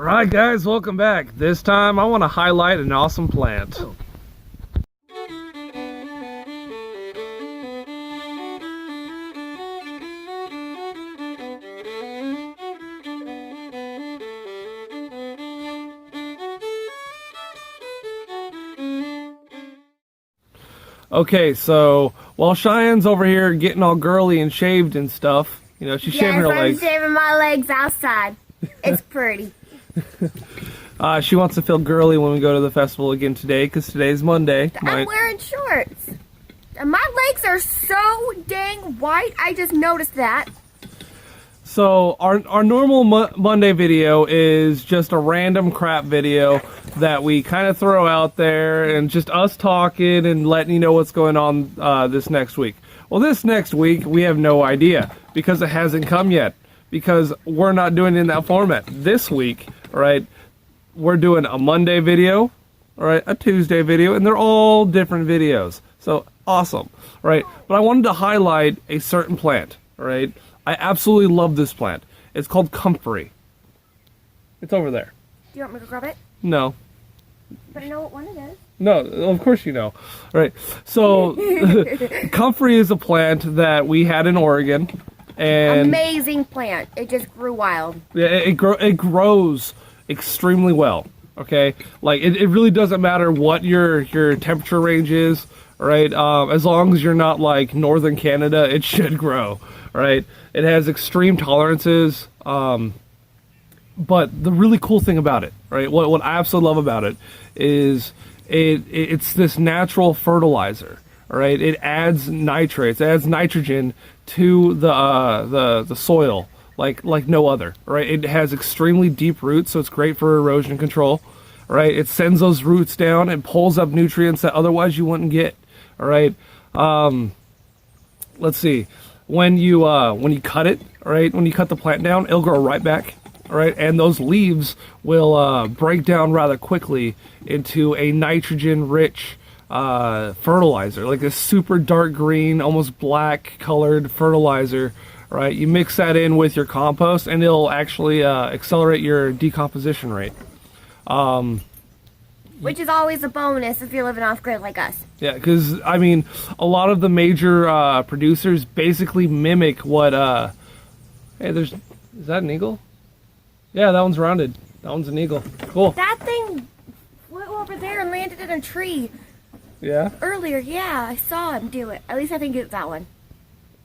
Alright guys, welcome back. This time I want to highlight an awesome plant. Okay, so while Cheyenne's over here getting all girly and shaved and stuff, you know, she's shaving her legs. I'm shaving my legs outside. It's pretty. She wants to feel girly when we go to the festival again today, because today's Monday. I'm wearing shorts. And my legs are so dang white, I just noticed that. So our normal Monday video is just a random crap video that we kind of throw out there and just us talking and letting you know what's going on this next week. Well, this next week we have no idea because it hasn't come yet, because we're not doing it in that format. This week, right, we're doing a Monday video, right, a Tuesday video, and they're all different videos. So awesome, right? But I wanted to highlight a certain plant, right? I absolutely love this plant. It's called Comfrey. It's over there. Do you want me to grab it? No. But I know what one it is. No, of course you know. All right. So Comfrey is a plant that we had in Oregon, and amazing plant. It just grew wild. Yeah, it grows extremely well. Okay, like it really doesn't matter what your temperature range is, right? As long as you're not like northern Canada, it should grow. Right? It has extreme tolerances, but the really cool thing about it, right? What I absolutely love about it is it's this natural fertilizer. Right? It adds nitrates, it adds nitrogen to the soil like no other. Right? It has extremely deep roots, so it's great for erosion control. Right? It sends those roots down and pulls up nutrients that otherwise you wouldn't get. All right. Let's see. When you cut it, right? When you cut the plant down, it'll grow right back, right? And those leaves will break down rather quickly into a nitrogen-rich fertilizer, like a super dark green, almost black colored fertilizer, right? You mix that in with your compost, and it'll actually accelerate your decomposition rate. Which is always a bonus if you're living off grid like us. Yeah, because, I mean, a lot of the major producers basically mimic what, hey, is that an eagle? Yeah, that one's rounded. That one's an eagle. Cool. That thing flew over there and landed in a tree. Yeah? Earlier, yeah, I saw him do it. At least I think it's that one.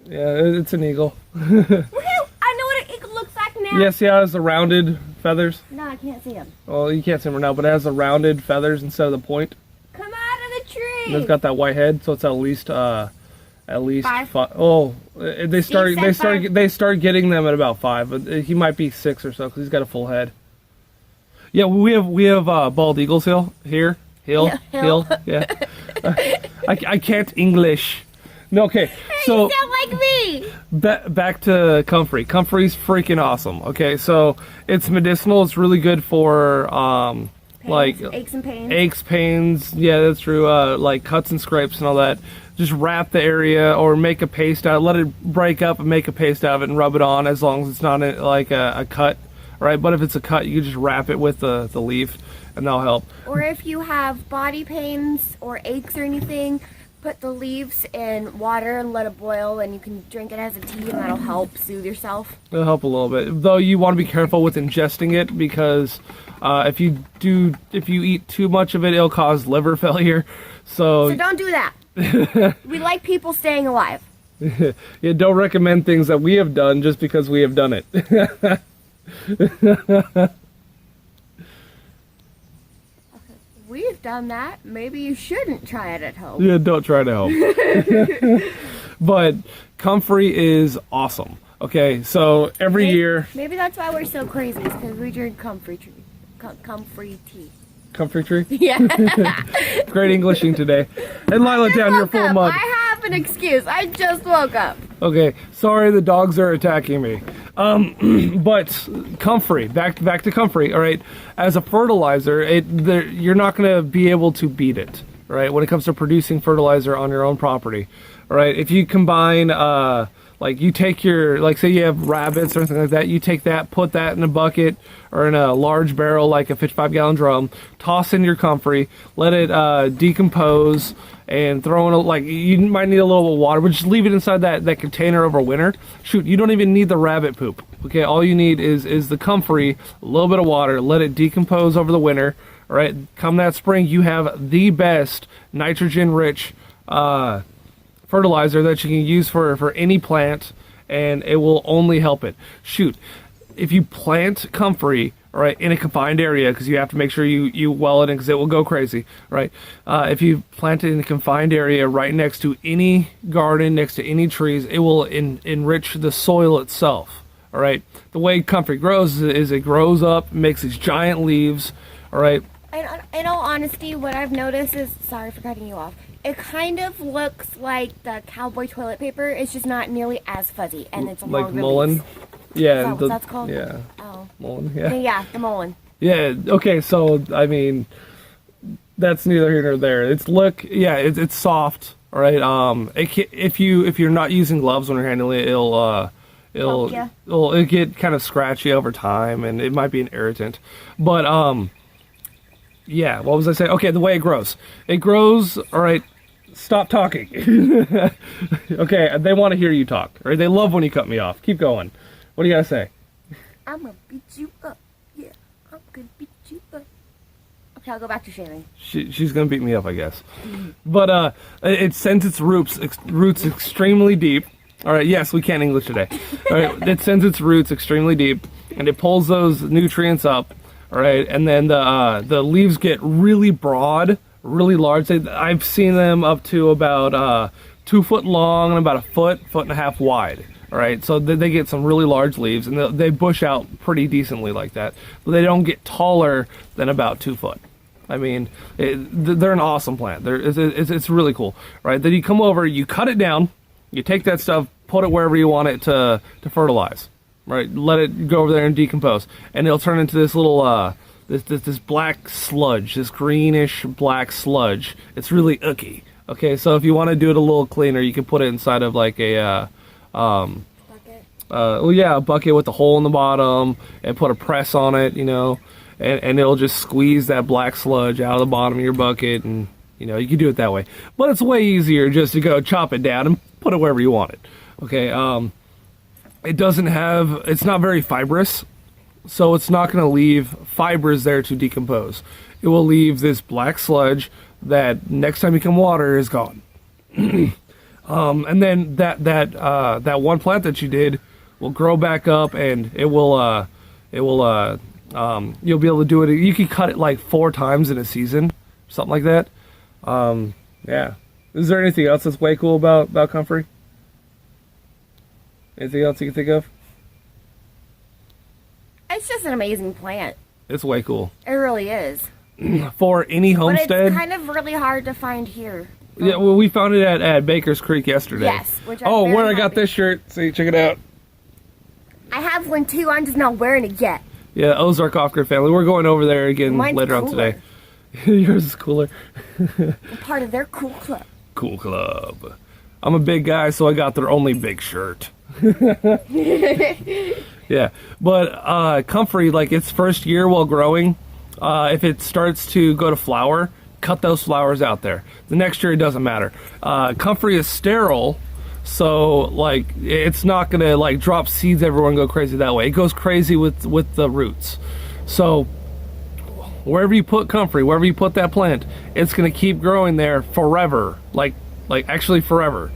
Yeah, it's an eagle. Woohoo! I know what an eagle looks like now. Yes, yeah, it has the rounded feathers. No, I can't see him. Well, you can't see him right now, but it has the rounded feathers instead of the point. Come out of the tree! And it's got that white head, so it's at least Five. Oh, they start getting them at about 5, but he might be 6 or so because he's got a full head. Yeah, we have bald eagles here. Hill. Yeah. I can't English. No, okay. Hey, so you sound like me. Back to Comfrey. Comfrey's freaking awesome. Okay, so it's medicinal. It's really good for like aches and pains. Aches, pains. Yeah, that's true. Like cuts and scrapes and all that. Just wrap the area or make a paste out. Let it break up and make a paste out of it and rub it on, as long as it's not like a cut, right? But if it's a cut, you can just wrap it with the leaf, and that'll help. Or if you have body pains or aches or anything, put the leaves in water and let it boil, and you can drink it as a tea, and that'll help soothe yourself. It'll help a little bit, though. You want to be careful with ingesting it, because if you eat too much of it, it'll cause liver failure. So don't do that. We like people staying alive. Yeah, don't recommend things that we have done just because we have done it. We've done that. Maybe you shouldn't try it at home. Yeah, don't try it at home. But Comfrey is awesome. Okay, so every year... Maybe that's why we're so crazy, is because we drink comfrey tea. Comfrey tea. Comfrey tree? Yeah. Great Englishing today. And Lila, down your full mud. I have an excuse. I just woke up. Okay, sorry, the dogs are attacking me. But Comfrey, back to Comfrey, all right? As a fertilizer, you're not going to be able to beat it, right? When it comes to producing fertilizer on your own property, all right? If you combine like Like you take your, like say you have rabbits or anything like that, you take that, put that in a bucket or in a large barrel like a 55-gallon drum, toss in your comfrey, let it decompose, and throw in like you might need a little bit of water, but just leave it inside that container over winter. Shoot, you don't even need the rabbit poop. Okay, all you need is the comfrey, a little bit of water, let it decompose over the winter. All right, come that spring, you have the best nitrogen-rich fertilizer that you can use for any plant, and it will only help it. Shoot, if you plant comfrey, right, in a confined area, because you have to make sure you well it in, because it will go crazy, right? If you plant it in a confined area right next to any garden, next to any trees, it will enrich the soil itself, all right? The way comfrey grows is it grows up, makes these giant leaves, all right? And in all honesty, what I've noticed is, sorry for cutting you off, it kind of looks like the cowboy toilet paper. It's just not nearly as fuzzy, and it's a like long mullein. release. Yeah, Is that what that's called? Yeah, Oh. mullein. Yeah. Yeah, the mullein. Yeah. Okay. So I mean, that's neither here nor there. It's soft. All right. If you're not using gloves when you're handling it, it'll get kind of scratchy over time, and it might be an irritant. But yeah. What was I saying? Okay, the way it grows. It grows. All right. Stop talking. Okay, they want to hear you talk. Or they love when you cut me off. Keep going. What do you gotta say? I'm gonna beat you up. Yeah, I'm gonna beat you up. Okay, I'll go back to shaving. She's gonna beat me up, I guess. But it sends its roots extremely deep. All right, yes, we can English today. All right, it sends its roots extremely deep, and it pulls those nutrients up. All right, and then the leaves get really broad, really large. I've seen them up to about 2 foot long and about a foot and a half wide. All right, so they get some really large leaves, and they bush out pretty decently like that. But they don't get taller than about 2 foot. I mean, they're an awesome plant. It's really cool, right? Then you come over, you cut it down, you take that stuff, put it wherever you want it to fertilize, right? Let it go over there and decompose, and it'll turn into this little this black sludge, this greenish black sludge. It's really icky. Okay, so if you want to do it a little cleaner, you can put it inside of like a Bucket. a bucket with a hole in the bottom, and put a press on it, and it'll just squeeze that black sludge out of the bottom of your bucket, and you can do it that way. But it's way easier just to go chop it down and put it wherever you want it. Okay, it's not very fibrous, so it's not going to leave fibers there to decompose. It will leave this black sludge that next time you come water is gone. And then that one plant that you did will grow back up, and you'll be able to do it. You can cut it like 4 times in a season, something like that. Yeah. Is there anything else that's way cool about comfrey? Anything else you can think of? It's just an amazing plant. It's way cool. It really is. For any homestead. But it's kind of really hard to find here. Yeah, well, we found it at Baker's Creek yesterday. Yes. Which I got this shirt. See, check it out. I have one too. I'm just not wearing it yet. Yeah, Ozark Off-Grid family. We're going over there again later on today. Yours is cooler. I'm part of their cool club. Cool club. I'm a big guy, so I got their only big shirt. Yeah, but comfrey, like its first year while growing, if it starts to go to flower, cut those flowers out there. The next year it doesn't matter. Comfrey is sterile, so like it's not gonna like drop seeds everywhere and go crazy that way. It goes crazy with the roots. So wherever you put comfrey, wherever you put that plant, it's gonna keep growing there forever. Like actually forever.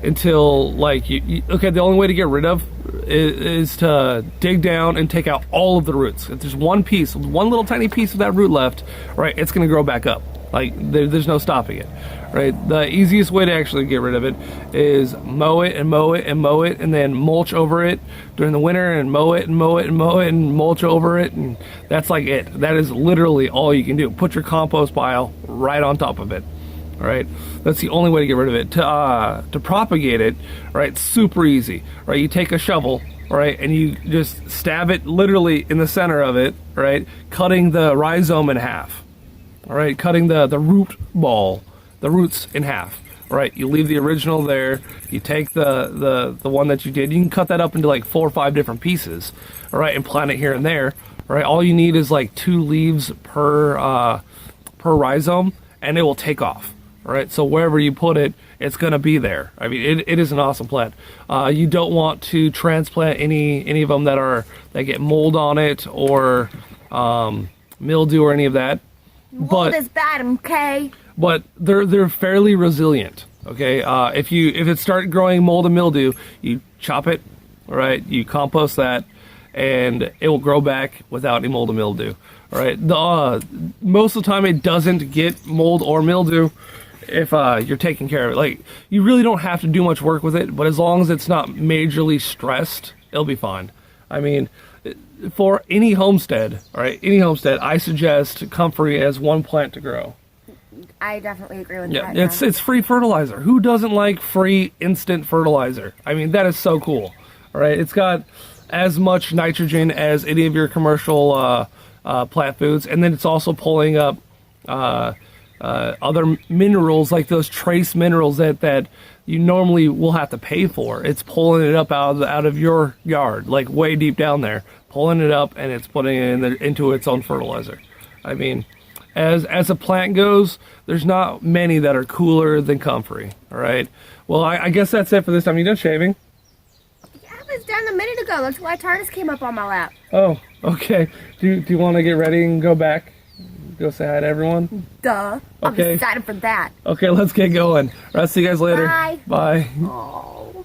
Until like the only way to get rid of is to dig down and take out all of the roots. If there's one little tiny piece of that root left, right, it's going to grow back up. Like there's no stopping it, right? The easiest way to actually get rid of it is mow it and mow it and mow it, and then mulch over it during the winter, and mow it and mow it and mow it and mulch over it, and that's like it. That is literally all you can do. Put your compost pile right on top of it. All right, that's the only way to get rid of it. To propagate it, right, super easy. Right, you take a shovel, right, and you just stab it literally in the center of it, right, cutting the rhizome in half. All right, cutting the root ball, the roots in half. right? You leave the original there. You take the one that you did. You can cut that up into like 4 or 5 different pieces, all right, and plant it here and there, right? All you need is like 2 leaves per rhizome, and it will take off, all right? So wherever you put it, it's going to be there. I mean, it is an awesome plant. You don't want to transplant any of them that get mold on it or mildew or any of that. Mold is bad, okay? But they're fairly resilient. Okay, if it starts growing mold and mildew, you chop it, all right? You compost that, and it will grow back without any mold and mildew. All right. Most of the time, it doesn't get mold or mildew if you're taking care of it. Like, you really don't have to do much work with it, but as long as it's not majorly stressed, it'll be fine. I mean, for any homestead, all right, I suggest Comfrey as one plant to grow. I definitely agree with Yeah, that. it's free fertilizer. Who doesn't like free instant fertilizer? I mean, that is so cool. All right, it's got as much nitrogen as any of your commercial plant foods, and then it's also pulling up other minerals like those trace minerals that you normally will have to pay for. It's pulling it up out of your yard, like way deep down there, pulling it up, and it's putting it into its own fertilizer. I mean, as a plant goes, there's not many that are cooler than Comfrey. All right. Well, I guess that's it for this time. You done shaving? Yeah, I was done a minute ago. That's why TARDIS came up on my lap. Oh, okay. Do you want to get ready and go back? Go say hi to everyone? Duh. I'm Okay. excited for that. Okay, let's get going. All right, see you guys later. Bye. Bye. Oh.